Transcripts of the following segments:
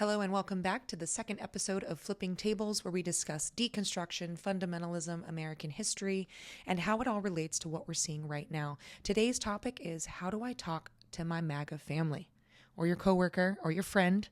Hello and welcome back to the second episode of Flipping Tables, where we discuss deconstruction, fundamentalism, American history, and how it all relates to what we're seeing right now. Today's topic is, how do I talk to my MAGA family, or your coworker, or your friend?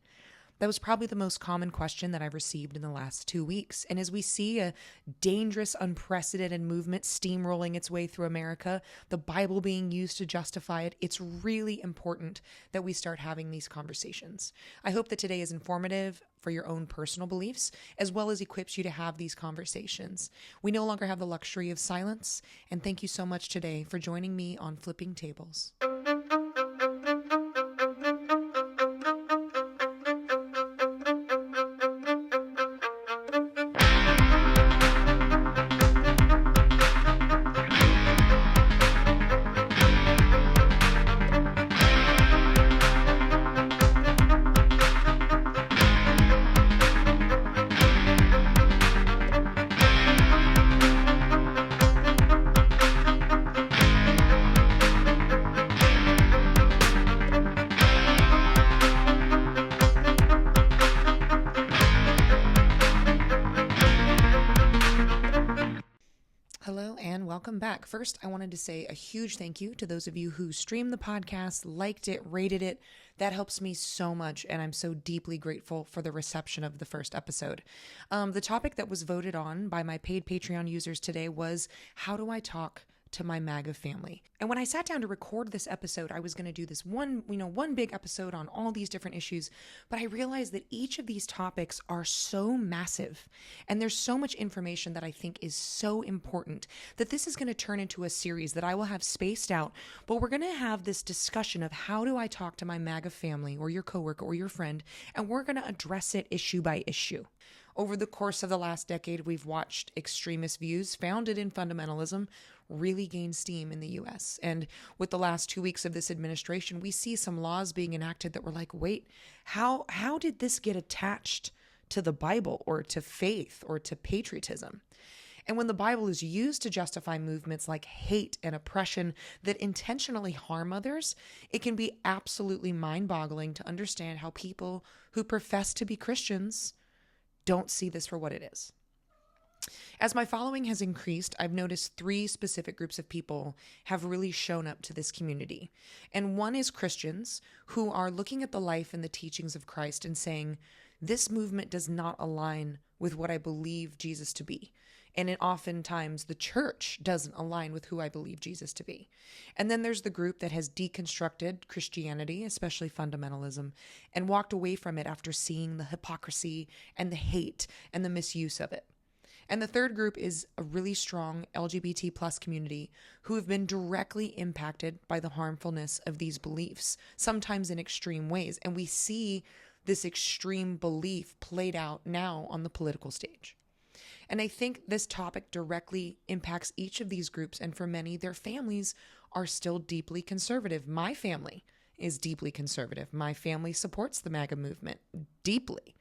That was probably the most common question that I've received in the last 2 weeks. And as we see a dangerous, unprecedented movement steamrolling its way through America, the Bible being used to justify it, it's really important that we start having these conversations. I hope that today is informative for your own personal beliefs, as well as equips you to have these conversations. We no longer have the luxury of silence, and thank you so much today for joining me on Flipping Tables. Welcome back. First, I wanted to say a huge thank you to those of you who streamed the podcast, liked it, rated it. That helps me so much, and I'm so deeply grateful for the reception of the first episode. The topic that was voted on by my paid Patreon users today was, how do I talk to my MAGA family? And when I sat down to record this episode, I was going to do this one big episode on all these different issues, but I realized that each of these topics are so massive, and there's so much information that I think is so important that this is going to turn into a series that I will have spaced out, but we're going to have this discussion of, how do I talk to my MAGA family or your coworker or your friend, and we're going to address it issue by issue. Over the course of the last decade, we've watched extremist views founded in fundamentalism really gain steam in the US. And with the last 2 weeks of this administration, we see some laws being enacted that were like, wait, how did this get attached to the Bible or to faith or to patriotism? And when the Bible is used to justify movements like hate and oppression that intentionally harm others, it can be absolutely mind-boggling to understand how people who profess to be Christians don't see this for what it is. As my following has increased, I've noticed 3 specific groups of people have really shown up to this community. And one is Christians who are looking at the life and the teachings of Christ and saying, this movement does not align with what I believe Jesus to be. And oftentimes the church doesn't align with who I believe Jesus to be. And then there's the group that has deconstructed Christianity, especially fundamentalism, and walked away from it after seeing the hypocrisy and the hate and the misuse of it. And the third group is a really strong LGBT plus community who have been directly impacted by the harmfulness of these beliefs, sometimes in extreme ways. And we see this extreme belief played out now on the political stage. And I think this topic directly impacts each of these groups, and for many, their families are still deeply conservative. My family is deeply conservative. My family supports the MAGA movement deeply.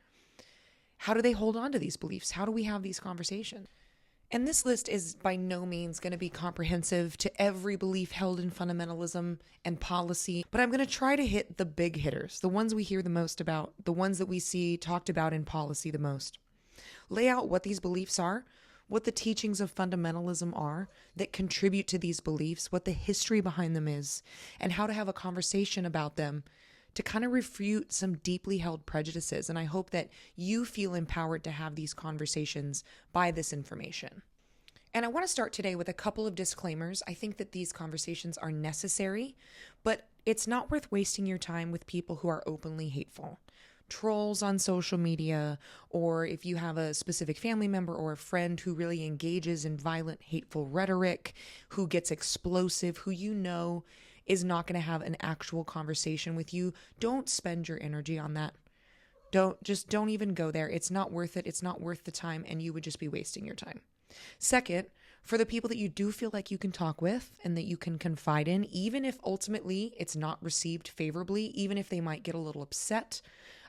How do they hold on to these beliefs? How do we have these conversations? And this list is by no means going to be comprehensive to every belief held in fundamentalism and policy, but I'm going to try to hit the big hitters, the ones we hear the most about, the ones that we see talked about in policy the most. Lay out what these beliefs are, what the teachings of fundamentalism are that contribute to these beliefs, what the history behind them is, and how to have a conversation about them to kind of refute some deeply held prejudices. And I hope that you feel empowered to have these conversations by this information. And I want to start today with a couple of disclaimers. I think that these conversations are necessary, but it's not worth wasting your time with people who are openly hateful. Trolls on social media, or if you have a specific family member or a friend who really engages in violent, hateful rhetoric, who gets explosive, who you know is not going to have an actual conversation with you, don't spend your energy on that. Don't even go there. It's not worth it. It's not worth the time, and you would just be wasting your time. Second, for the people that you do feel like you can talk with and that you can confide in, even if ultimately it's not received favorably, even if they might get a little upset,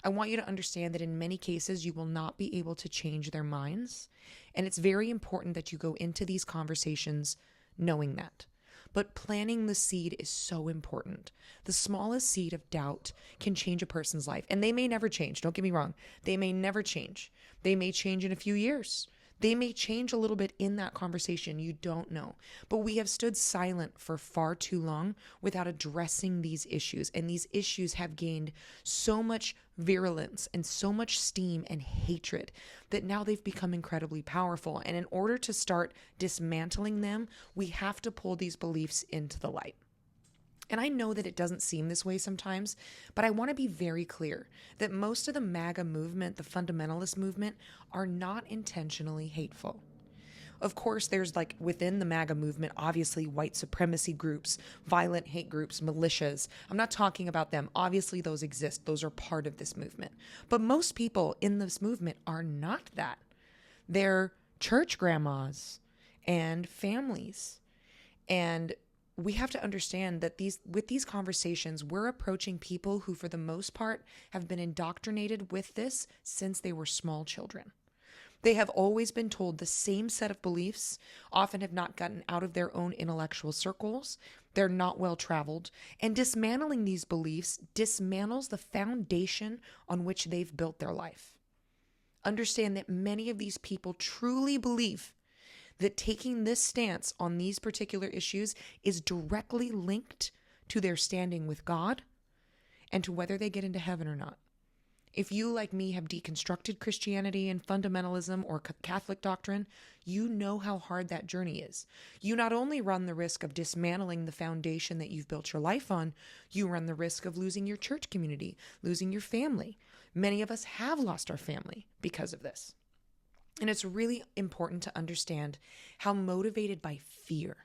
I want you to understand that in many cases you will not be able to change their minds. And it's very important that you go into these conversations knowing that. but planting the seed is so important. The smallest seed of doubt can change a person's life, and they may never change. Don't get me wrong. They may never change. They may change in a few years. They may change a little bit in that conversation. You don't know. But we have stood silent for far too long without addressing these issues. And these issues have gained so much virulence and so much steam and hatred that now they've become incredibly powerful. And in order to start dismantling them, we have to pull these beliefs into the light. And I know that it doesn't seem this way sometimes, but I want to be very clear that most of the MAGA movement, the fundamentalist movement, are not intentionally hateful. Of course, there's within the MAGA movement, obviously white supremacy groups, violent hate groups, militias. I'm not talking about them. Obviously, those exist. Those are part of this movement. But most people in this movement are not that. They're church grandmas and families. And we have to understand that with these conversations, we're approaching people who, for the most part, have been indoctrinated with this since they were small children. They have always been told the same set of beliefs, often have not gotten out of their own intellectual circles. They're not well traveled. And dismantling these beliefs dismantles the foundation on which they've built their life. Understand that many of these people truly believe that taking this stance on these particular issues is directly linked to their standing with God and to whether they get into heaven or not. If you, like me, have deconstructed Christianity and fundamentalism or Catholic doctrine, you know how hard that journey is. You not only run the risk of dismantling the foundation that you've built your life on, you run the risk of losing your church community, losing your family. Many of us have lost our family because of this. And it's really important to understand how motivated by fear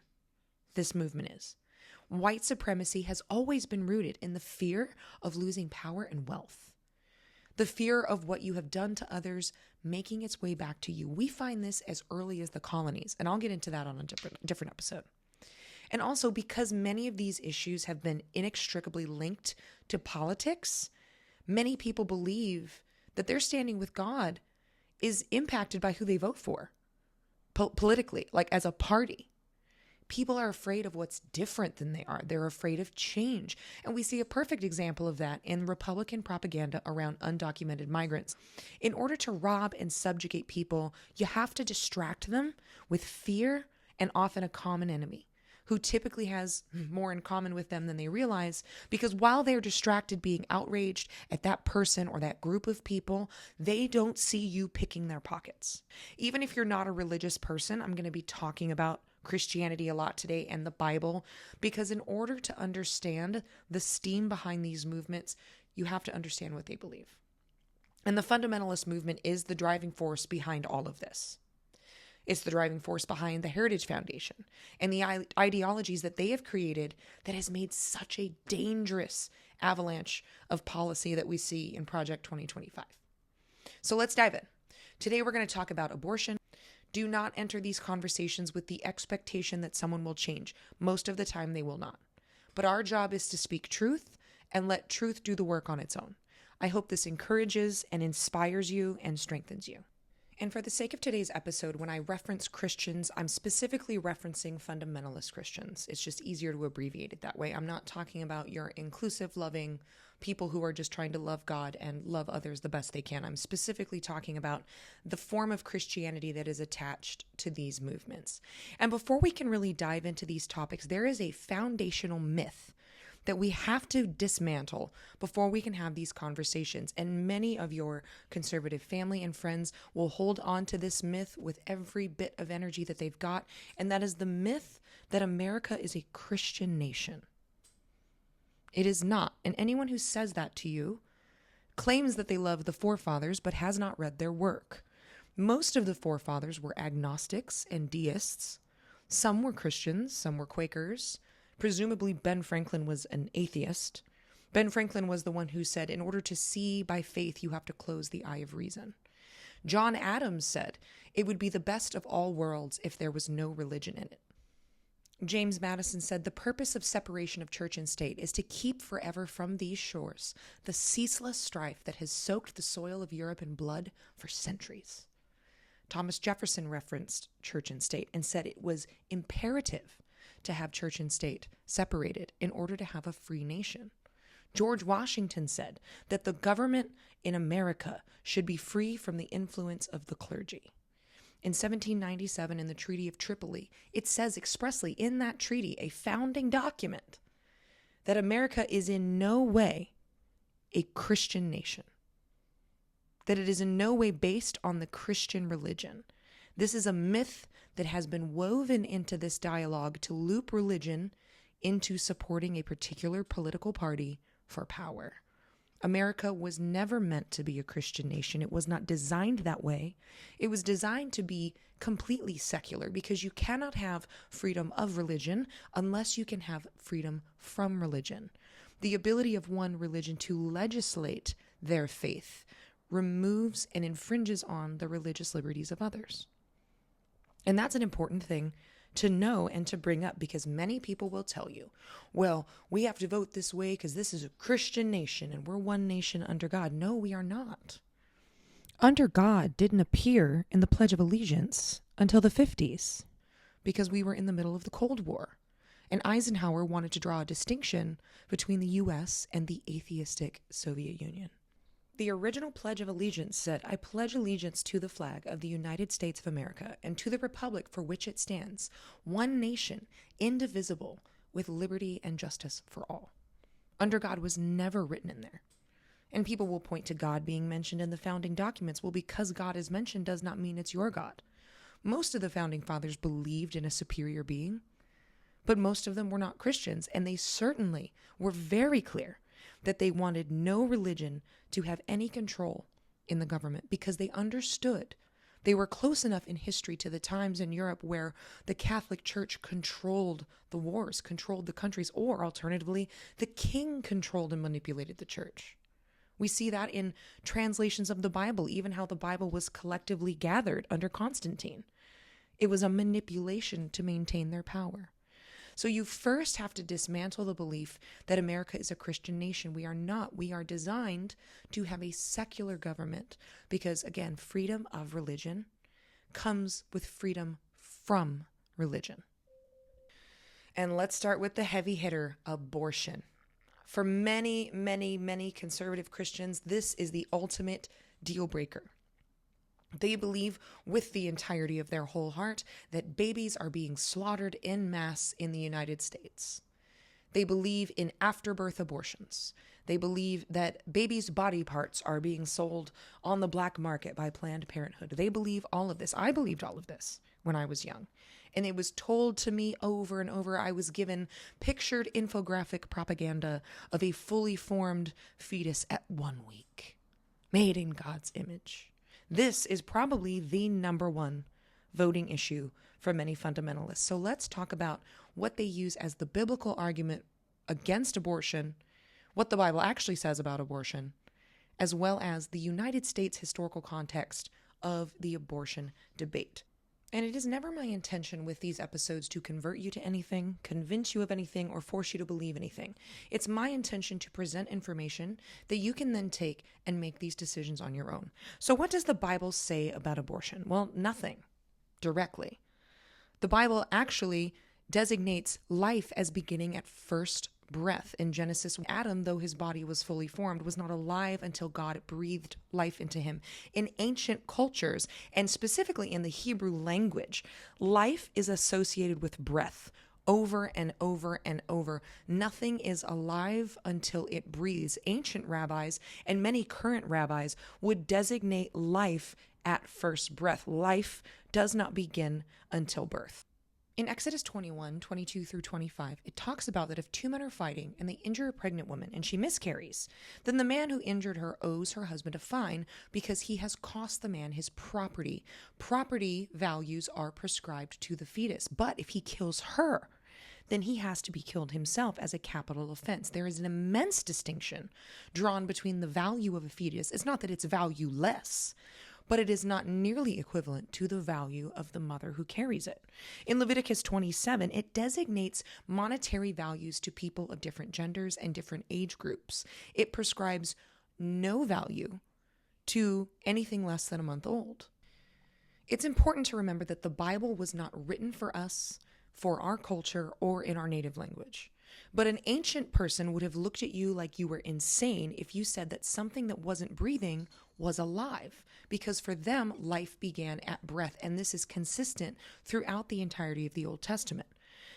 this movement is. White supremacy has always been rooted in the fear of losing power and wealth. The fear of what you have done to others making its way back to you. We find this as early as the colonies, and I'll get into that on a different episode. And also because many of these issues have been inextricably linked to politics, many people believe that their standing with God is impacted by who they vote for politically, as a party. People are afraid of what's different than they are. They're afraid of change. And we see a perfect example of that in Republican propaganda around undocumented migrants. In order to rob and subjugate people, you have to distract them with fear and often a common enemy who typically has more in common with them than they realize, because while they're distracted being outraged at that person or that group of people, they don't see you picking their pockets. Even if you're not a religious person, I'm going to be talking about Christianity a lot today and the Bible, because in order to understand the steam behind these movements, you have to understand what they believe. And the fundamentalist movement is the driving force behind all of this. It's the driving force behind the Heritage Foundation and the ideologies that they have created that has made such a dangerous avalanche of policy that we see in Project 2025. So let's dive in. Today we're going to talk about abortion. Do not enter these conversations with the expectation that someone will change. Most of the time they will not. But our job is to speak truth and let truth do the work on its own. I hope this encourages and inspires you and strengthens you. And for the sake of today's episode, when I reference Christians, I'm specifically referencing fundamentalist Christians. It's just easier to abbreviate it that way. I'm not talking about your inclusive, loving people who are just trying to love God and love others the best they can. I'm specifically talking about the form of Christianity that is attached to these movements. And before we can really dive into these topics, there is a foundational myth that we have to dismantle before we can have these conversations. And many of your conservative family and friends will hold on to this myth with every bit of energy that they've got. And that is the myth that America is a Christian nation. It is not. And anyone who says that to you claims that they love the forefathers, but has not read their work. Most of the forefathers were agnostics and deists. Some were Christians, some were Quakers. Presumably, Ben Franklin was an atheist. Ben Franklin was the one who said, in order to see by faith, you have to close the eye of reason. John Adams said, it would be the best of all worlds if there was no religion in it. James Madison said, the purpose of separation of church and state is to keep forever from these shores the ceaseless strife that has soaked the soil of Europe in blood for centuries. Thomas Jefferson referenced church and state and said it was imperative to have church and state separated in order to have a free nation. George Washington said that the government in America should be free from the influence of the clergy. In 1797, in the Treaty of Tripoli, it says expressly in that treaty, a founding document, that America is in no way a Christian nation, that it is in no way based on the Christian religion. This is a myth that has been woven into this dialogue to loop religion into supporting a particular political party for power. America was never meant to be a Christian nation. It was not designed that way. It was designed to be completely secular, because you cannot have freedom of religion unless you can have freedom from religion. The ability of one religion to legislate their faith removes and infringes on the religious liberties of others. And that's an important thing to know and to bring up, because many people will tell you, well, we have to vote this way because this is a Christian nation and we're one nation under God. No, we are not. Under God didn't appear in the Pledge of Allegiance until the 50s, because we were in the middle of the Cold War. And Eisenhower wanted to draw a distinction between the U.S. and the atheistic Soviet Union. The original Pledge of Allegiance said, "I pledge allegiance to the flag of the United States of America and to the republic for which it stands, one nation, indivisible, with liberty and justice for all." Under God was never written in there. And people will point to God being mentioned in the founding documents. Well, because God is mentioned does not mean it's your God. Most of the founding fathers believed in a superior being, but most of them were not Christians, and they certainly were very clear that they wanted no religion to have any control in the government, because they understood. They were close enough in history to the times in Europe where the Catholic Church controlled the wars, controlled the countries, or alternatively, the king controlled and manipulated the church. We see that in translations of the Bible, even how the Bible was collectively gathered under Constantine. It was a manipulation to maintain their power. So you first have to dismantle the belief that America is a Christian nation. We are not. We are designed to have a secular government because, again, freedom of religion comes with freedom from religion. And let's start with the heavy hitter, abortion. For many, many, many conservative Christians, this is the ultimate deal breaker. They believe with the entirety of their whole heart that babies are being slaughtered en masse in the United States. They believe in afterbirth abortions. They believe that babies' body parts are being sold on the black market by Planned Parenthood. They believe all of this. I believed all of this when I was young. And it was told to me over and over. I was given pictured infographic propaganda of a fully formed fetus at 1 week, made in God's image. This is probably the number one voting issue for many fundamentalists. So let's talk about what they use as the biblical argument against abortion, what the Bible actually says about abortion, as well as the United States historical context of the abortion debate. And it is never my intention with these episodes to convert you to anything, convince you of anything, or force you to believe anything. It's my intention to present information that you can then take and make these decisions on your own. So what does the Bible say about abortion? Well, nothing directly. The Bible actually designates life as beginning at first breath. In Genesis, Adam, though his body was fully formed, was not alive until God breathed life into him. In ancient cultures, and specifically in the Hebrew language, life is associated with breath over and over and over. Nothing is alive until it breathes. Ancient rabbis and many current rabbis would designate life at first breath. Life does not begin until birth. In Exodus 21, 22 through 25, it talks about that if two men are fighting and they injure a pregnant woman and she miscarries, then the man who injured her owes her husband a fine because he has cost the man his property. Property values are prescribed to the fetus. But if he kills her, then he has to be killed himself as a capital offense. There is an immense distinction drawn between the value of a fetus. It's not that it's valueless, but it is not nearly equivalent to the value of the mother who carries it. In Leviticus 27, it designates monetary values to people of different genders and different age groups. It prescribes no value to anything less than a month old. It's important to remember that the Bible was not written for us, for our culture or in our native language. But an ancient person would have looked at you like you were insane if you said that something that wasn't breathing was alive, because for them, life began at breath, and this is consistent throughout the entirety of the Old Testament.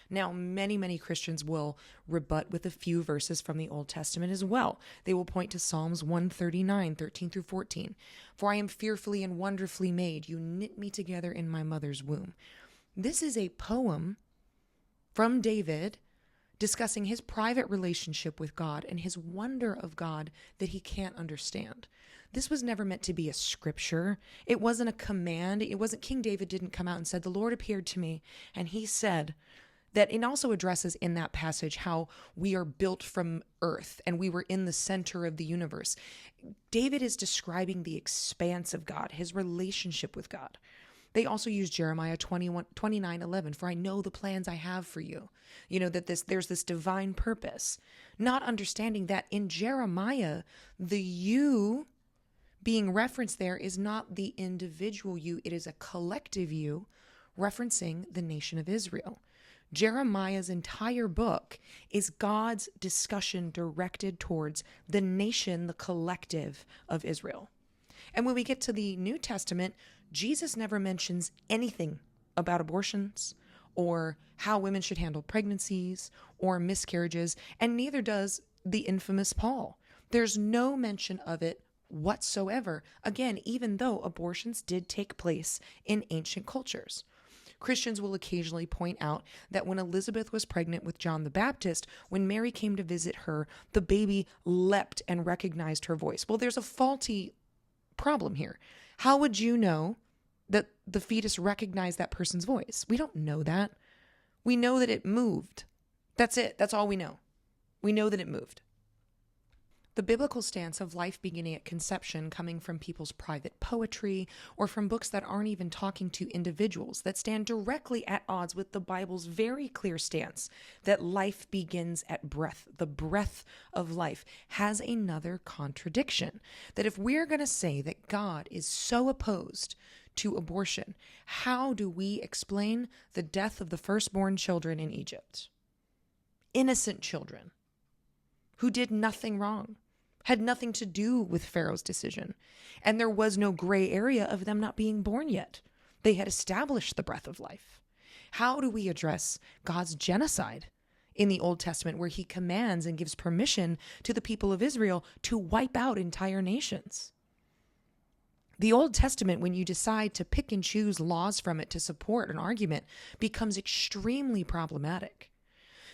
Now, many Christians will rebut with a few verses from the Old Testament as well. They will point to Psalms 139, 13 through 14. For I am fearfully and wonderfully made. You knit me together in my mother's womb. This is a poem from David discussing his private relationship with God and his wonder of God that he can't understand. This was never meant to be a scripture. It wasn't a command. King David didn't come out and said, the Lord appeared to me, and he said that. It also addresses in that passage how we are built from earth and we were in the center of the universe. David is describing the expanse of God, his relationship with God. They also use Jeremiah 29:11, for I know the plans I have for you. That there's this divine purpose. Not understanding that in Jeremiah, the you being referenced there is not the individual you, it is a collective you referencing the nation of Israel. Jeremiah's entire book is God's discussion directed towards the nation, the collective of Israel. And when we get to the New Testament, Jesus never mentions anything about abortions or how women should handle pregnancies or miscarriages, and neither does the infamous Paul. There's no mention of it whatsoever. Again, even though abortions did take place in ancient cultures. Christians will occasionally point out that when Elizabeth was pregnant with John the Baptist, when Mary came to visit her, the baby leapt and recognized her voice. Well, there's a faulty problem here. How would you know that the fetus recognized that person's voice? We don't know that. We know that it moved. That's it. That's all we know. We know that it moved. The biblical stance of life beginning at conception coming from people's private poetry or from books that aren't even talking to individuals that stand directly at odds with the Bible's very clear stance that life begins at breath, the breath of life, has another contradiction. That if we're going to say that God is so opposed to abortion, how do we explain the death of the firstborn children in Egypt? Innocent children who did nothing wrong, had nothing to do with Pharaoh's decision, and there was no gray area of them not being born yet. They had established the breath of life. How do we address God's genocide in the Old Testament, where he commands and gives permission to the people of Israel to wipe out entire nations? The Old Testament, when you decide to pick and choose laws from it to support an argument, becomes extremely problematic.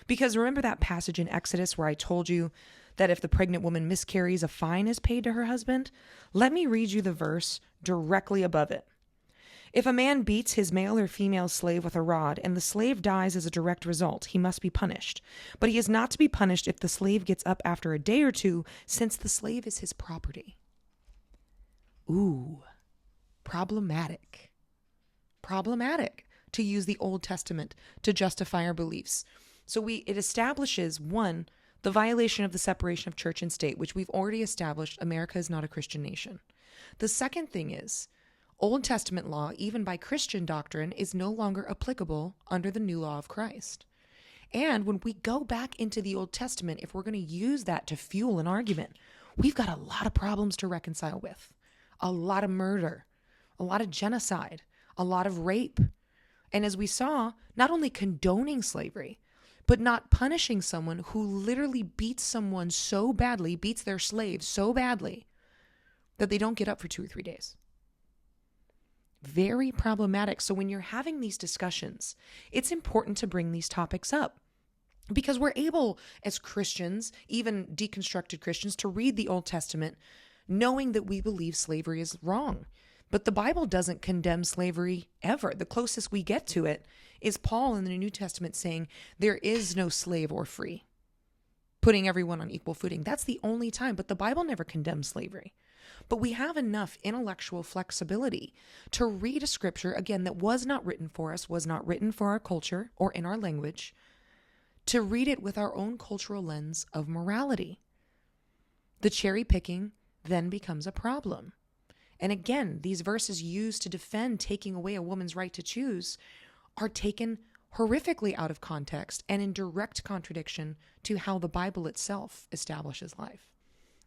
Because remember that passage in Exodus where I told you that if the pregnant woman miscarries, a fine is paid to her husband? Let me read you the verse directly above it. If a man beats his male or female slave with a rod and the slave dies as a direct result, he must be punished. But he is not to be punished if the slave gets up after a day or two, since the slave is his property. Ooh, problematic. Problematic to use the Old Testament to justify our beliefs. So it establishes, one, the violation of the separation of church and state, which we've already established. America is not a Christian nation. The second thing is, Old Testament law, even by Christian doctrine, is no longer applicable under the new law of Christ. And when we go back into the Old Testament, if we're going to use that to fuel an argument, we've got a lot of problems to reconcile with. A lot of murder, a lot of genocide, a lot of rape. And as we saw, not only condoning slavery, but not punishing someone who literally beats someone so badly, beats their slave so badly, that they don't get up for 2 or 3 days. Very problematic. So when you're having these discussions, it's important to bring these topics up. Because we're able, as Christians, even deconstructed Christians, to read the Old Testament knowing that we believe slavery is wrong. But the Bible doesn't condemn slavery ever. The closest we get to it is Paul in the New Testament saying there is no slave or free, putting everyone on equal footing. That's the only time. But the Bible never condemns slavery. But we have enough intellectual flexibility to read a scripture, again, that was not written for us, was not written for our culture or in our language, to read it with our own cultural lens of morality. The cherry picking then becomes a problem. And again, these verses used to defend taking away a woman's right to choose are taken horrifically out of context and in direct contradiction to how the Bible itself establishes life.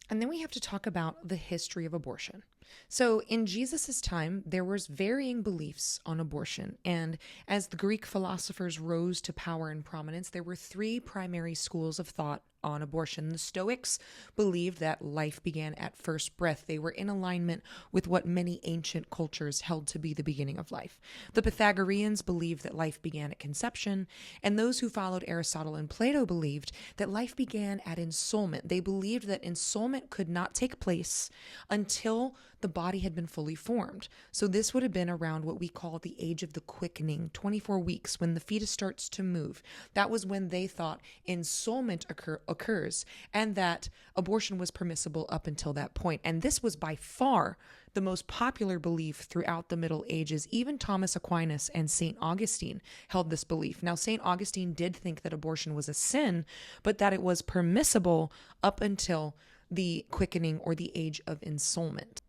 And then we have to talk about the history of abortion. So in Jesus's time, there was varying beliefs on abortion. And as the Greek philosophers rose to power and prominence, there were three primary schools of thought on abortion. The Stoics believed that life began at first breath. They were in alignment with what many ancient cultures held to be the beginning of life. The Pythagoreans believed that life began at conception, and those who followed Aristotle and Plato believed that life began at ensoulment. They believed that ensoulment could not take place until the body had been fully formed. So this would have been around what we call the age of the quickening, 24 weeks, when the fetus starts to move. That was when they thought ensoulment occurs, and that abortion was permissible up until that point. And this was by far the most popular belief throughout the Middle Ages. Even Thomas Aquinas and St. Augustine held this belief. Now, St. Augustine did think that abortion was a sin, but that it was permissible up until the quickening or the age of ensoulment.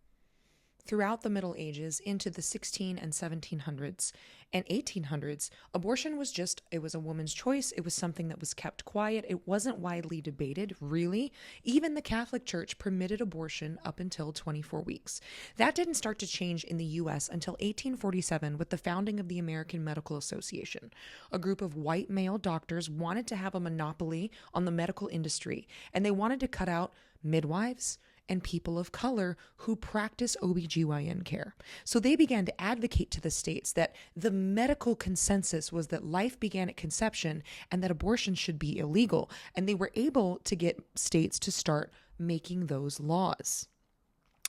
Throughout the Middle Ages into the 16 and 1700s and 1800s, abortion was it was a woman's choice. It was something that was kept quiet. It wasn't widely debated, really. Even the Catholic Church permitted abortion up until 24 weeks. That didn't start to change in the U.S. until 1847 with the founding of the American Medical Association. A group of white male doctors wanted to have a monopoly on the medical industry, and they wanted to cut out midwives and people of color who practice OBGYN care. So they began to advocate to the states that the medical consensus was that life began at conception and that abortion should be illegal. And they were able to get states to start making those laws.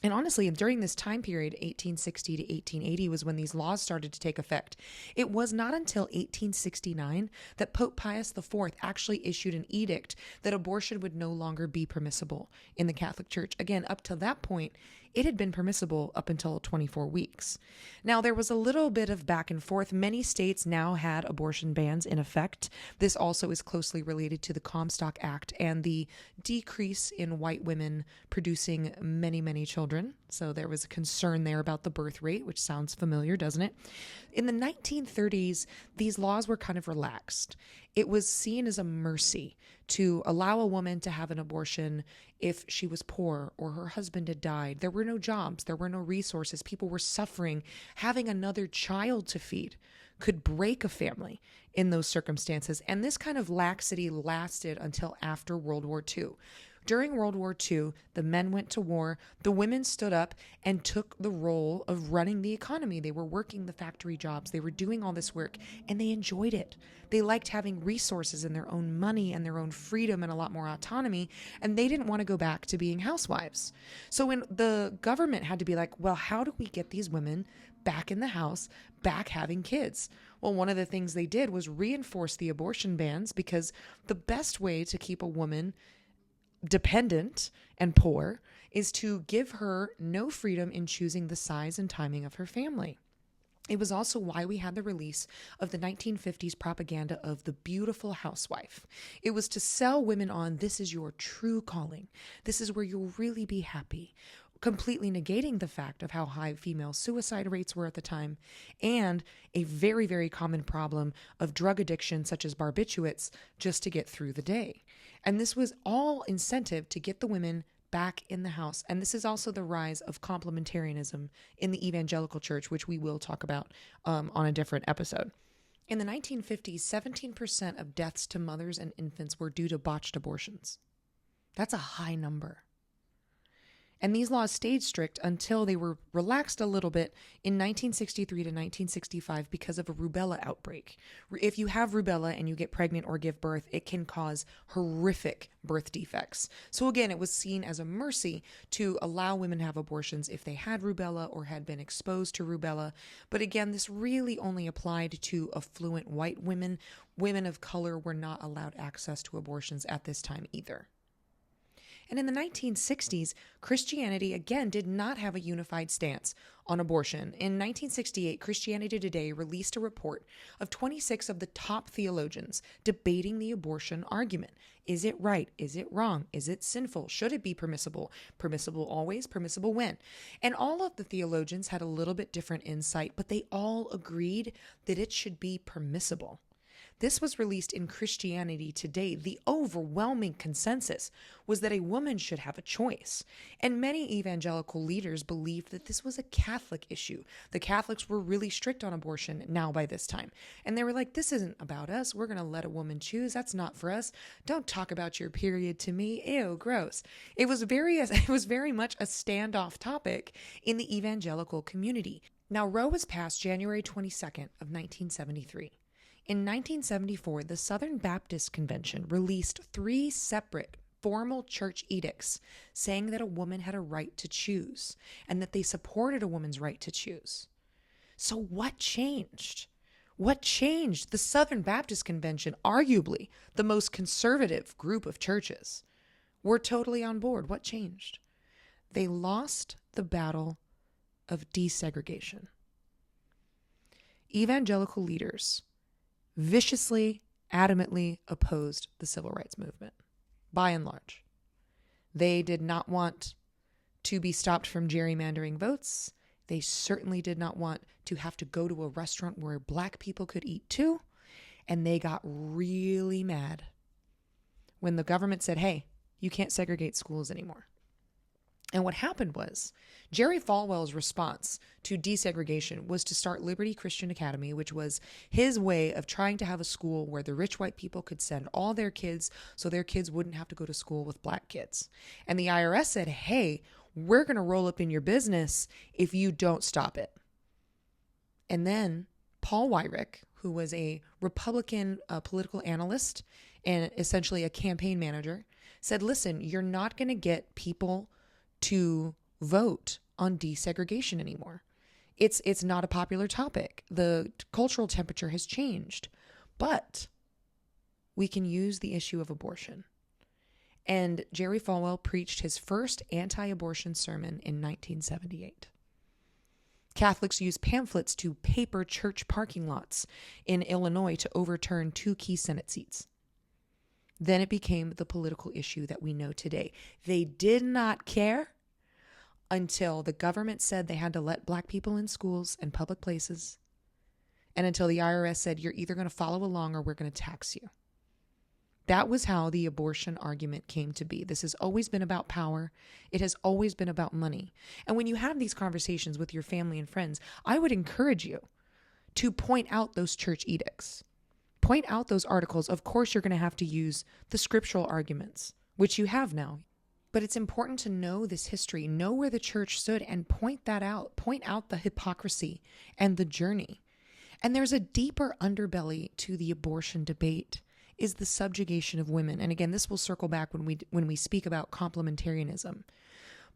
And honestly, during this time period, 1860 to 1880 was when these laws started to take effect. It was not until 1869 that Pope Pius IV actually issued an edict that abortion would no longer be permissible in the Catholic Church. Again, up to that point, it had been permissible up until 24 weeks. Now, there was a little bit of back and forth. Many states now had abortion bans in effect. This also is closely related to the Comstock Act and the decrease in white women producing many, many children. So there was a concern there about the birth rate, which sounds familiar, doesn't it? In the 1930s, these laws were kind of relaxed. It was seen as a mercy to allow a woman to have an abortion if she was poor or her husband had died. There were no jobs. There were no resources. People were suffering. Having another child to feed could break a family in those circumstances. And this kind of laxity lasted until after World War II. During World War II, the men went to war. The women stood up and took the role of running the economy. They were working the factory jobs. They were doing all this work, and they enjoyed it. They liked having resources and their own money and their own freedom and a lot more autonomy, and they didn't want to go back to being housewives. So when the government had to be like, well, how do we get these women back in the house, back having kids? Well, one of the things they did was reinforce the abortion bans, because the best way to keep a woman dependent and poor is to give her no freedom in choosing the size and timing of her family. It was also why we had the release of the 1950s propaganda of the beautiful housewife. It was to sell women on, this is your true calling. This is where you'll really be happy, completely negating the fact of how high female suicide rates were at the time and a very, very common problem of drug addiction such as barbiturates just to get through the day. And this was all incentive to get the women back in the house. And this is also the rise of complementarianism in the evangelical church, which we will talk about on a different episode. In the 1950s, 17% of deaths to mothers and infants were due to botched abortions. That's a high number. And these laws stayed strict until they were relaxed a little bit in 1963 to 1965 because of a rubella outbreak. If you have rubella and you get pregnant or give birth, it can cause horrific birth defects. So again, it was seen as a mercy to allow women to have abortions if they had rubella or had been exposed to rubella. But again, this really only applied to affluent white women. Women of color were not allowed access to abortions at this time either. And in the 1960s, Christianity, again, did not have a unified stance on abortion. In 1968, Christianity Today released a report of 26 of the top theologians debating the abortion argument. Is it right? Is it wrong? Is it sinful? Should it be permissible? Permissible always? Permissible when? And all of the theologians had a little bit different insight, but they all agreed that it should be permissible. This was released in Christianity Today. The overwhelming consensus was that a woman should have a choice. And many evangelical leaders believed that this was a Catholic issue. The Catholics were really strict on abortion now by this time. And they were like, this isn't about us. We're going to let a woman choose. That's not for us. Don't talk about your period to me. Ew, gross. It was very much a standoff topic in the evangelical community. Now, Roe was passed January 22nd of 1973. In 1974, the Southern Baptist Convention released 3 separate formal church edicts saying that a woman had a right to choose and that they supported a woman's right to choose. So what changed? What changed? The Southern Baptist Convention, arguably the most conservative group of churches, were totally on board. What changed? They lost the battle of desegregation. Evangelical leaders viciously, adamantly opposed the civil rights movement, by and large. They did not want to be stopped from gerrymandering votes. They certainly did not want to have to go to a restaurant where Black people could eat too. And they got really mad when the government said, hey, you can't segregate schools anymore. And what happened was Jerry Falwell's response to desegregation was to start Liberty Christian Academy, which was his way of trying to have a school where the rich white people could send all their kids so their kids wouldn't have to go to school with Black kids. And the IRS said, hey, we're going to roll up in your business if you don't stop it. And then Paul Weyrich, who was a Republican political analyst and essentially a campaign manager, said, listen, you're not going to get people to vote on desegregation anymore. It's not a popular topic. The cultural temperature has changed, but we can use the issue of abortion. And Jerry Falwell preached his first anti-abortion sermon in 1978. Catholics used pamphlets to paper church parking lots in Illinois to overturn 2 key Senate seats. Then it became the political issue that we know today. They did not care until the government said they had to let Black people in schools and public places, and until the IRS said, you're either going to follow along or we're going to tax you. That was how the abortion argument came to be. This has always been about power. It has always been about money. And when you have these conversations with your family and friends, I would encourage you to point out those church edicts. Point out those articles. Of course, you're going to have to use the scriptural arguments, which you have now. But it's important to know this history, know where the church stood, and point that out. Point out the hypocrisy and the journey. And there's a deeper underbelly to the abortion debate, is the subjugation of women. And again, this will circle back when we speak about complementarianism.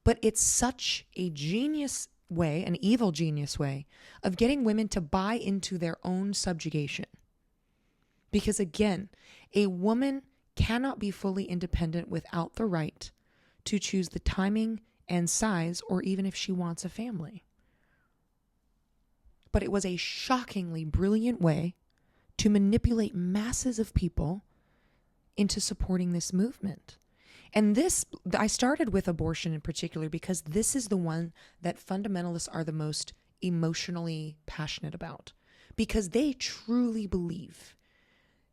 But it's such a genius way, an evil genius way, of getting women to buy into their own subjugation. Because again, a woman cannot be fully independent without the right to choose the timing and size, or even if she wants a family. But it was a shockingly brilliant way to manipulate masses of people into supporting this movement. And this, I started with abortion in particular because this is the one that fundamentalists are the most emotionally passionate about, because they truly believe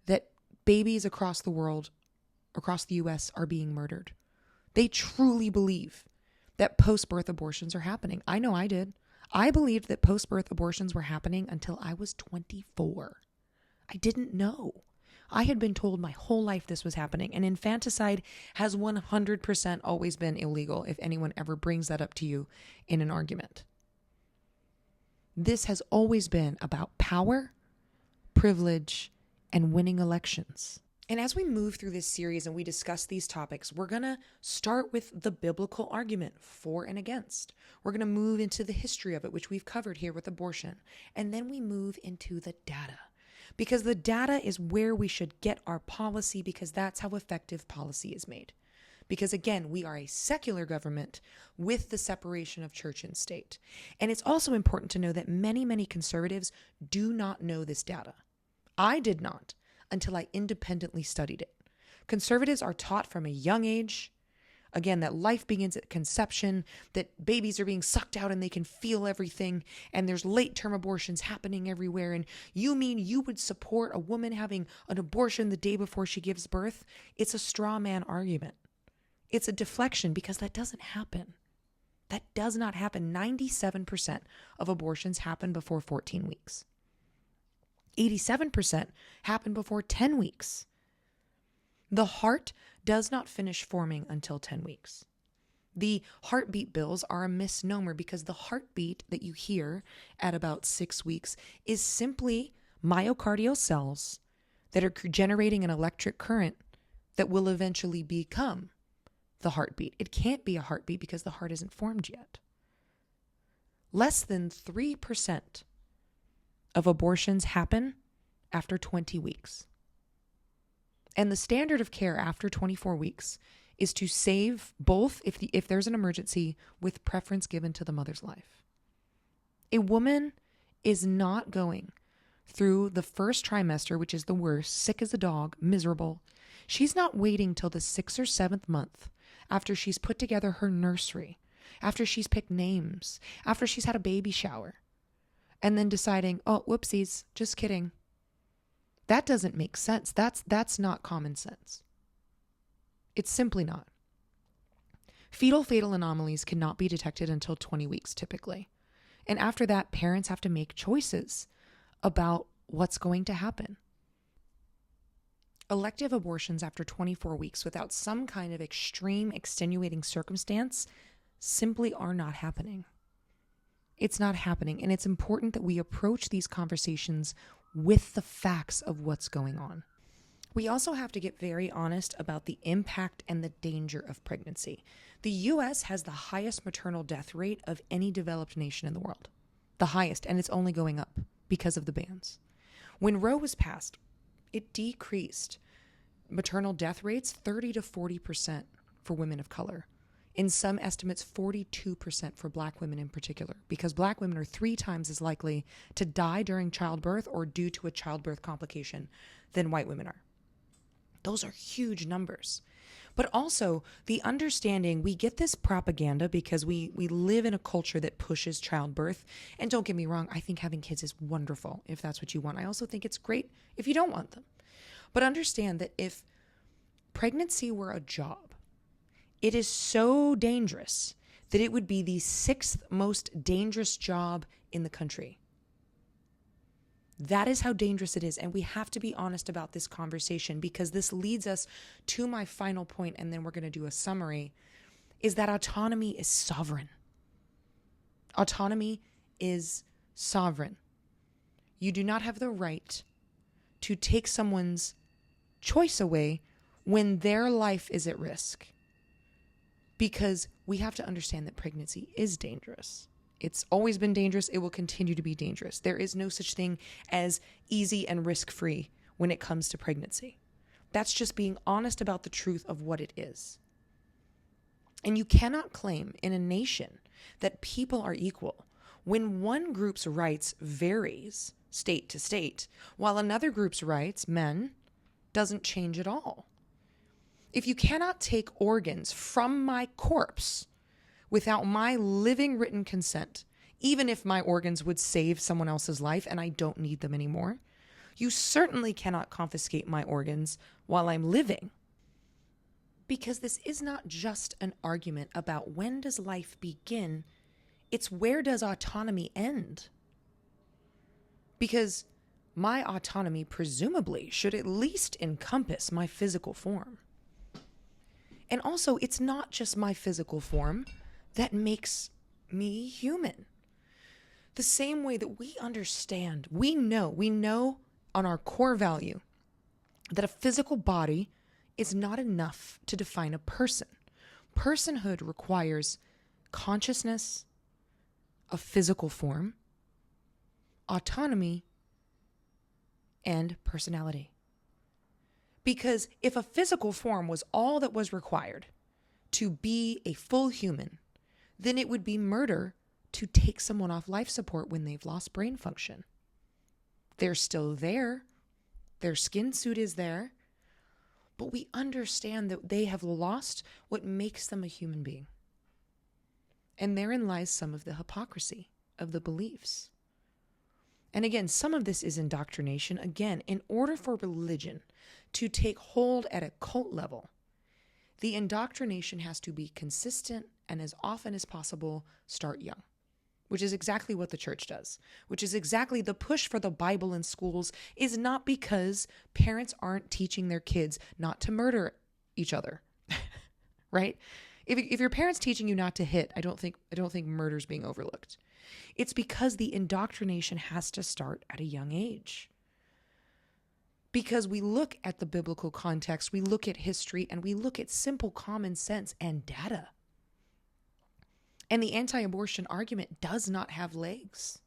that babies across the world, across the US, are being murdered. They truly believe that post-birth abortions are happening. I know I did. I believed that post-birth abortions were happening until I was 24. I didn't know. I had been told my whole life this was happening, and infanticide has 100% always been illegal if anyone ever brings that up to you in an argument. This has always been about power, privilege, and winning elections. And as we move through this series and we discuss these topics, we're going to start with the biblical argument for and against. We're going to move into the history of it, which we've covered here with abortion. And then we move into the data, because the data is where we should get our policy, because that's how effective policy is made. Because again, we are a secular government with the separation of church and state. And it's also important to know that many, many conservatives do not know this data. I did not until I independently studied it. Conservatives are taught from a young age Again, that life begins at conception, that babies are being sucked out and they can feel everything, and there's late-term abortions happening everywhere. And you mean you would support a woman having an abortion the day before she gives birth? It's a straw man argument. It's a deflection because that doesn't happen. That does not happen. 97% of abortions happen before 14 weeks. 87% happen before 10 weeks. The heart does not finish forming until 10 weeks. The heartbeat bills are a misnomer because the heartbeat that you hear at about 6 weeks is simply myocardial cells that are generating an electric current that will eventually become the heartbeat. It can't be a heartbeat because the heart isn't formed yet. Less than 3% of abortions happen after 20 weeks. And the standard of care after 24 weeks is to save both, if there's an emergency, with preference given to the mother's life. A woman is not going through the first trimester, which is the worst, sick as a dog, miserable. She's not waiting till the 6th or 7th month after she's put together her nursery, after she's picked names, after she's had a baby shower, and then deciding, oh, whoopsies, just kidding. That doesn't make sense. That's not common sense. It's simply not. Fetal fatal anomalies cannot be detected until 20 weeks typically. And after that, parents have to make choices about what's going to happen. Elective abortions after 24 weeks without some kind of extreme extenuating circumstance simply are not happening. It's not happening. And it's important that we approach these conversations with the facts of what's going on. We also have to get very honest about the impact and the danger of pregnancy. The U.S. has the highest maternal death rate of any developed nation in the world. The highest, and it's only going up because of the bans. When Roe was passed, it decreased maternal death rates 30 to 40% for women of color. In some estimates, 42% for Black women in particular, because Black women are 3 times as likely to die during childbirth or due to a childbirth complication than white women are. Those are huge numbers. But also the understanding, we get this propaganda because we live in a culture that pushes childbirth. And don't get me wrong, I think having kids is wonderful if that's what you want. I also think it's great if you don't want them. But understand that if pregnancy were a job, it is so dangerous that it would be the 6th most dangerous job in the country. That is how dangerous it is. And we have to be honest about this conversation because this leads us to my final point, and then we're going to do a summary, is that autonomy is sovereign. Autonomy is sovereign. You do not have the right to take someone's choice away when their life is at risk. Because we have to understand that pregnancy is dangerous. It's always been dangerous. It will continue to be dangerous. There is no such thing as easy and risk-free when it comes to pregnancy. That's just being honest about the truth of what it is. And you cannot claim in a nation that people are equal when one group's rights varies state to state, while another group's rights, men, doesn't change at all. If you cannot take organs from my corpse without my living written consent, even if my organs would save someone else's life and I don't need them anymore, you certainly cannot confiscate my organs while I'm living. Because this is not just an argument about when does life begin, it's where does autonomy end? Because my autonomy presumably should at least encompass my physical form. And also, it's not just my physical form that makes me human. The same way that we understand, we know on our core value that a physical body is not enough to define a person. Personhood requires consciousness, a physical form, autonomy, and personality. Because if a physical form was all that was required to be a full human, then it would be murder to take someone off life support when they've lost brain function. They're still there. Their skin suit is there. but we understand that they have lost what makes them a human being. And therein lies some of the hypocrisy of the beliefs. And again, some of this is indoctrination. Again, in order for religion to take hold at a cult level, the indoctrination has to be consistent and as often as possible start young, which is exactly what the church does, which is exactly the push for the Bible in schools is not because parents aren't teaching their kids not to murder each other, right? If your parents teaching you not to hit, I don't think murder's being overlooked. It's because the indoctrination has to start at a young age. Because we look at the biblical context, we look at history, and we look at simple common sense and data. And the anti-abortion argument does not have legs.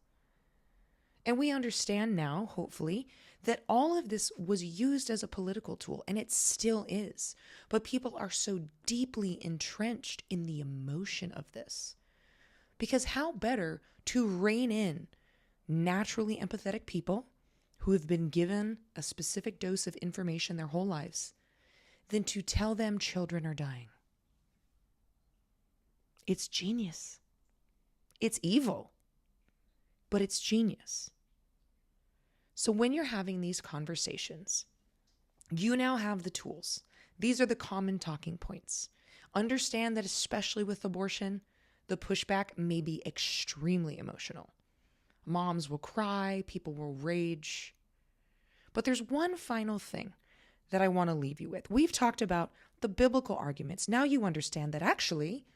And we understand now, hopefully, that all of this was used as a political tool, and it still is. But people are so deeply entrenched in the emotion of this. Because how better to rein in naturally empathetic people who have been given a specific dose of information their whole lives than to tell them children are dying? It's genius. It's evil, but it's genius. So when you're having these conversations, you now have the tools. These are the common talking points. Understand that especially with abortion, the pushback may be extremely emotional. Moms will cry, people will rage. But there's one final thing that I want to leave you with. We've talked about the biblical arguments. Now you understand that actually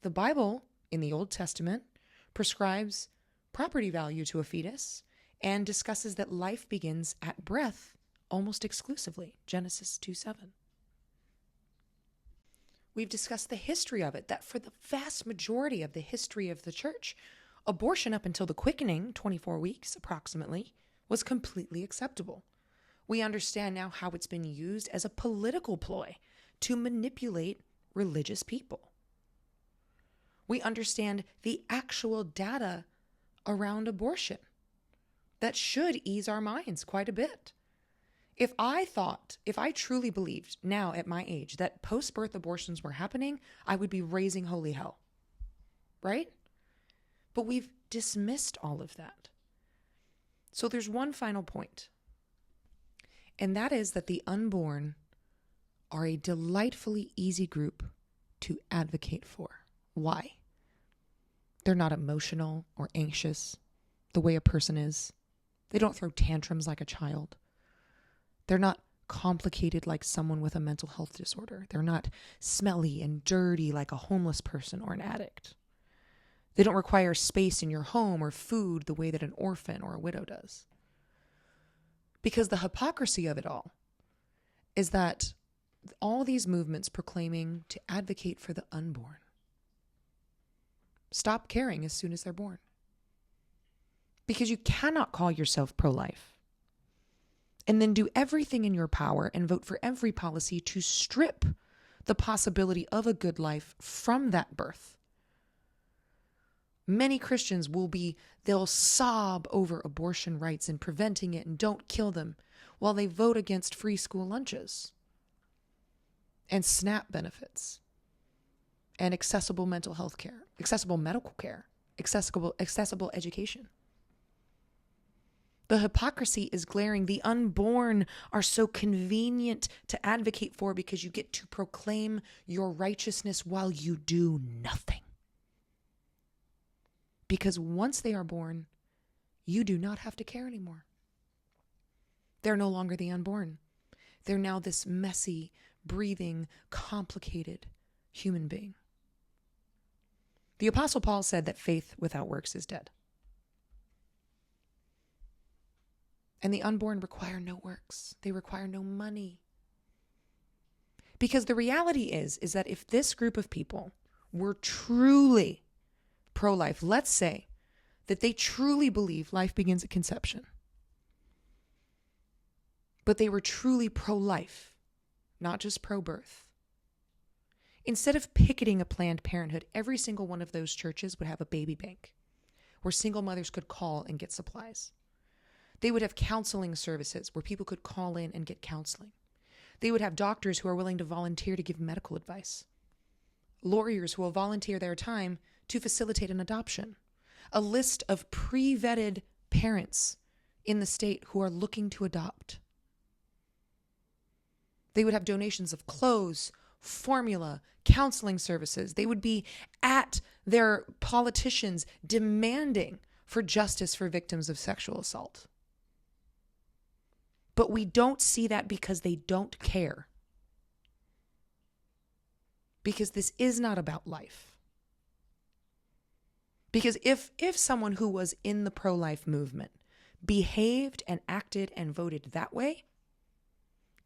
the Bible in the Old Testament prescribes property value to a fetus and discusses that life begins at breath almost exclusively, Genesis 2:7. We've discussed the history of it, that for the vast majority of the history of the church, abortion up until the quickening, 24 weeks approximately, was completely acceptable. We understand now how it's been used as a political ploy to manipulate religious people. We understand the actual data around abortion. That should ease our minds quite a bit. If I truly believed now at my age that post-birth abortions were happening, I would be raising holy hell, right? But we've dismissed all of that. So there's one final point, and that is that the unborn are a delightfully easy group to advocate for. Why? They're not emotional or anxious the way a person is. They don't throw tantrums like a child. They're not complicated like someone with a mental health disorder. They're not smelly and dirty like a homeless person or an addict. They don't require space in your home or food the way that an orphan or a widow does. Because the hypocrisy of it all is that all these movements proclaiming to advocate for the unborn stop caring as soon as they're born. Because you cannot call yourself pro-life and then do everything in your power and vote for every policy to strip the possibility of a good life from that birth. Many Christians they'll sob over abortion rights and preventing it and don't kill them while they vote against free school lunches and SNAP benefits and accessible mental health care, accessible medical care, accessible education. The hypocrisy is glaring. The unborn are so convenient to advocate for because you get to proclaim your righteousness while you do nothing. Because once they are born, you do not have to care anymore. They're no longer the unborn. They're now this messy, breathing, complicated human being. The Apostle Paul said that faith without works is dead. And the unborn require no works. They require no money. Because the reality is that if this group of people were truly pro-life, let's say that they truly believe life begins at conception, but they were truly pro-life, not just pro-birth. Instead of picketing a Planned Parenthood, every single one of those churches would have a baby bank where single mothers could call and get supplies. They would have counseling services where people could call in and get counseling. They would have doctors who are willing to volunteer to give medical advice, lawyers who will volunteer their time to facilitate an adoption, a list of pre-vetted parents in the state who are looking to adopt. They would have donations of clothes, formula, counseling services. They would be at their politicians demanding for justice for victims of sexual assault. But we don't see that because they don't care. Because this is not about life. Because if someone who was in the pro-life movement behaved and acted and voted that way,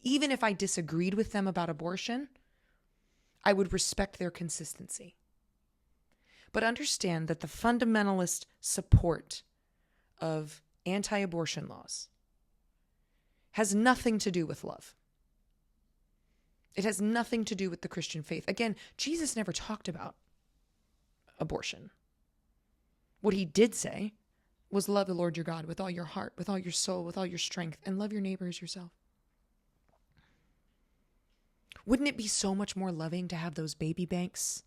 even if I disagreed with them about abortion, I would respect their consistency. But understand that the fundamentalist support of anti-abortion laws has nothing to do with love. It has nothing to do with the Christian faith. Again, Jesus never talked about abortion. What he did say was love the Lord your God with all your heart, with all your soul, with all your strength, and love your neighbor as yourself. Wouldn't it be so much more loving to have those baby banks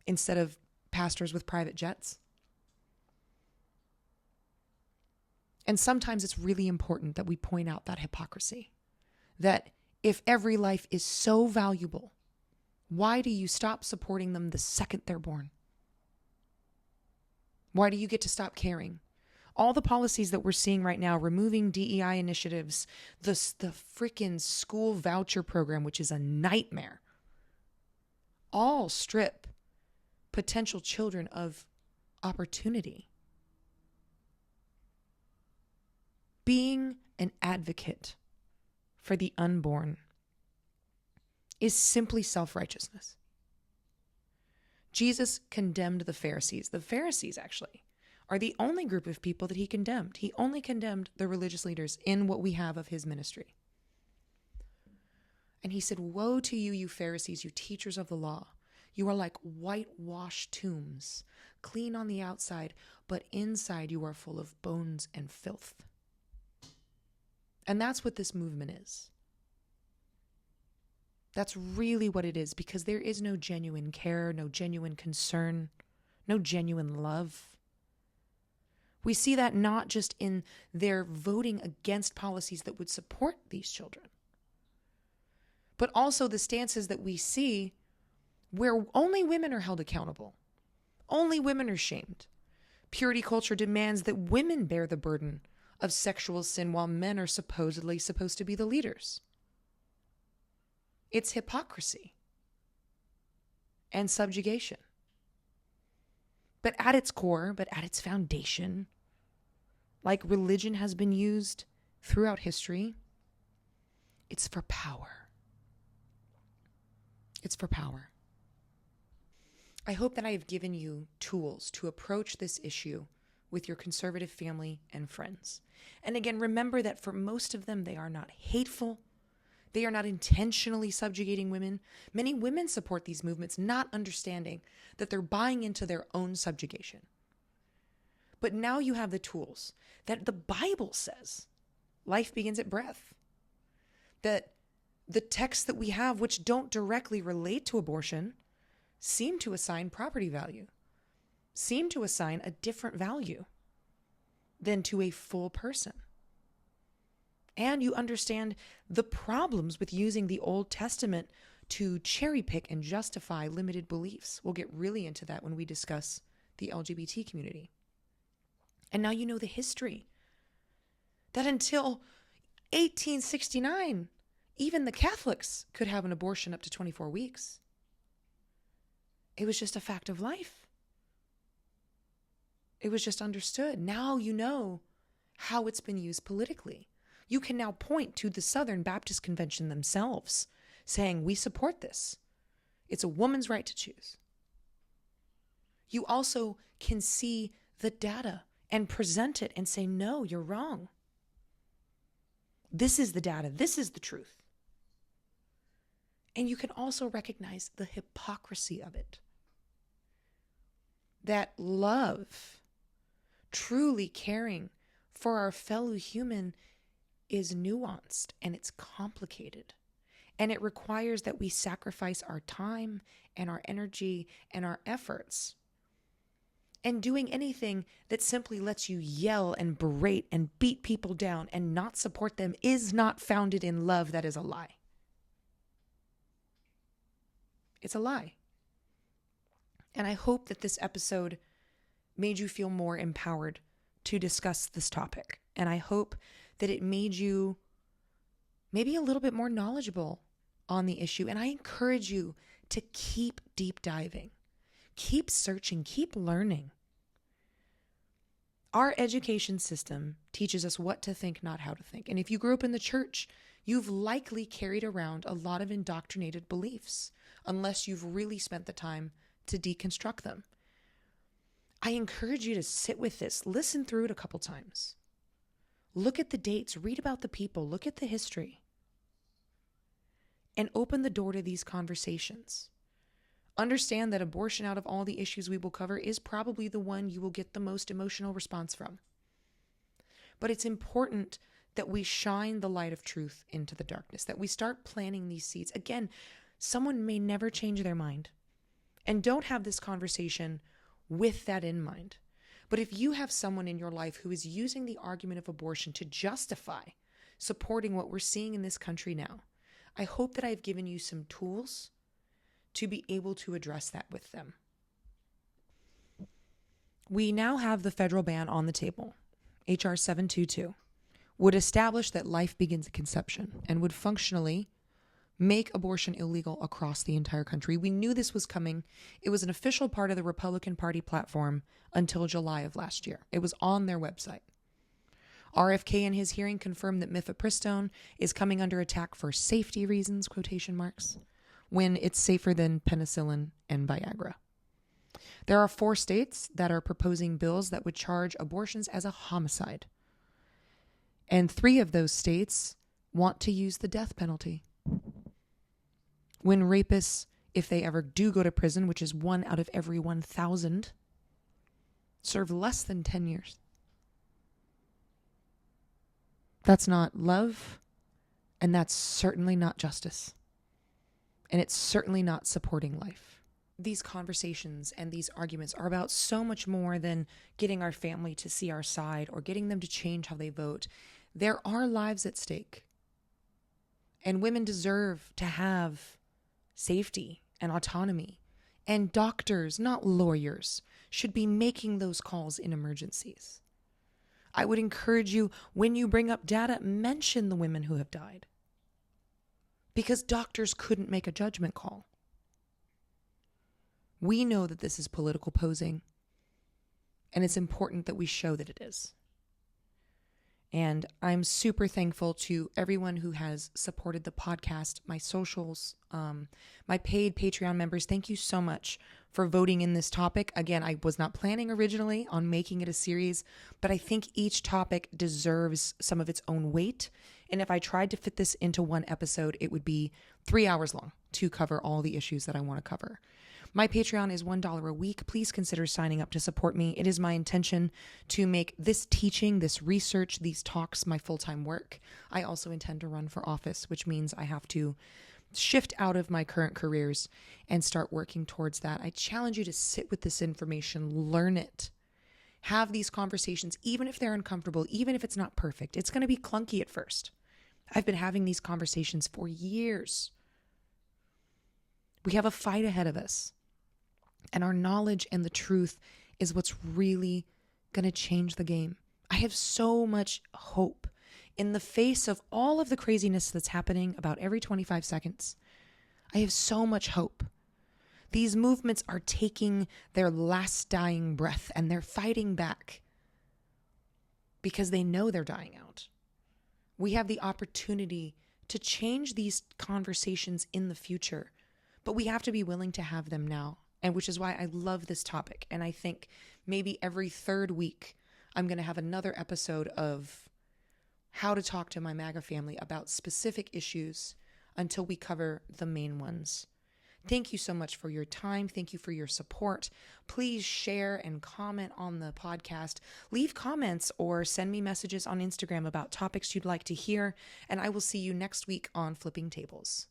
instead of pastors with private jets? And sometimes it's really important that we point out that hypocrisy. That if every life is so valuable, why do you stop supporting them the second they're born? Why do you get to stop caring? All the policies that we're seeing right now, removing DEI initiatives, the freaking school voucher program, which is a nightmare, all strip potential children of opportunity. Being an advocate for the unborn is simply self-righteousness. Jesus condemned the Pharisees. The Pharisees, actually, are the only group of people that he condemned. He only condemned the religious leaders in what we have of his ministry. And he said, "Woe to you, you Pharisees, you teachers of the law. You are like whitewashed tombs, clean on the outside, but inside you are full of bones and filth." And that's what this movement is. That's really what it is, because there is no genuine care, no genuine concern, no genuine love. We see that not just in their voting against policies that would support these children, but also the stances that we see where only women are held accountable. Only women are shamed. Purity culture demands that women bear the burden of sexual sin while men are supposedly supposed to be the leaders. It's hypocrisy and subjugation. But at its core, but at its foundation, like religion has been used throughout history, it's for power. It's for power. I hope that I have given you tools to approach this issue with your conservative family and friends. And again, remember that for most of them, they are not hateful. They are not intentionally subjugating women. Many women support these movements, not understanding that they're buying into their own subjugation. But now you have the tools that the Bible says life begins at breath. That the texts that we have, which don't directly relate to abortion, seem to assign property value, seem to assign a different value than to a full person. And you understand the problems with using the Old Testament to cherry pick and justify limited beliefs. We'll get really into that when we discuss the LGBT community. And now you know the history. That until 1869, even the Catholics could have an abortion up to 24 weeks. It was just a fact of life. It was just understood. Now you know how it's been used politically. You can now point to the Southern Baptist Convention themselves saying, we support this. It's a woman's right to choose. You also can see the data and present it and say, no, you're wrong. This is the data. This is the truth. And you can also recognize the hypocrisy of it. That love, truly caring for our fellow human, is nuanced and it's complicated. And it requires that we sacrifice our time and our energy and our efforts. And doing anything that simply lets you yell and berate and beat people down and not support them is not founded in love. That is a lie. It's a lie. And I hope that this episode made you feel more empowered to discuss this topic. And I hope that it made you maybe a little bit more knowledgeable on the issue. And I encourage you to keep deep diving, keep searching, keep learning. Our education system teaches us what to think, not how to think. And if you grew up in the church, you've likely carried around a lot of indoctrinated beliefs, unless you've really spent the time to deconstruct them. I encourage you to sit with this, listen through it a couple times. Look at the dates, read about the people, look at the history, and open the door to these conversations. Understand that abortion, out of all the issues we will cover, is probably the one you will get the most emotional response from. But it's important that we shine the light of truth into the darkness, that we start planting these seeds. Again, someone may never change their mind. And don't have this conversation with that in mind. But if you have someone in your life who is using the argument of abortion to justify supporting what we're seeing in this country now, I hope that I've given you some tools to be able to address that with them. We now have the federal ban on the table. H.R. 722 would establish that life begins at conception and would functionally make abortion illegal across the entire country. We knew this was coming. It was an official part of the Republican Party platform until July of last year. It was on their website. RFK in his hearing confirmed that mifepristone is coming under attack for safety reasons, quotation marks, when it's safer than penicillin and Viagra. There are 4 states that are proposing bills that would charge abortions as a homicide. And 3 of those states want to use the death penalty. When rapists, if they ever do go to prison, which is 1 out of every 1,000, serve less than 10 years. That's not love, and that's certainly not justice. And it's certainly not supporting life. These conversations and these arguments are about so much more than getting our family to see our side or getting them to change how they vote. There are lives at stake. And women deserve to have safety and autonomy. And doctors, not lawyers, should be making those calls in emergencies. I would encourage you, when you bring up data, mention the women who have died. Because doctors couldn't make a judgment call. We know that this is political posing, and it's important that we show that it is. And I'm super thankful to everyone who has supported the podcast, my socials, my paid Patreon members. Thank you so much for voting in this topic. Again, I was not planning originally on making it a series, but I think each topic deserves some of its own weight. And if I tried to fit this into one episode, it would be 3 hours long to cover all the issues that I want to cover. My Patreon is $1 a week. Please consider signing up to support me. It is my intention to make this teaching, this research, these talks my full-time work. I also intend to run for office, which means I have to shift out of my current careers and start working towards that. I challenge you to sit with this information, learn it, have these conversations, even if they're uncomfortable, even if it's not perfect. It's going to be clunky at first. I've been having these conversations for years. We have a fight ahead of us. And our knowledge and the truth is what's really going to change the game. I have so much hope in the face of all of the craziness that's happening about every 25 seconds. I have so much hope. These movements are taking their last dying breath and they're fighting back because they know they're dying out. We have the opportunity to change these conversations in the future, but we have to be willing to have them now. And which is why I love this topic. And I think maybe every 3rd week, I'm going to have another episode of how to talk to my MAGA family about specific issues until we cover the main ones. Thank you so much for your time. Thank you for your support. Please share and comment on the podcast. Leave comments or send me messages on Instagram about topics you'd like to hear, and I will see you next week on Flipping Tables.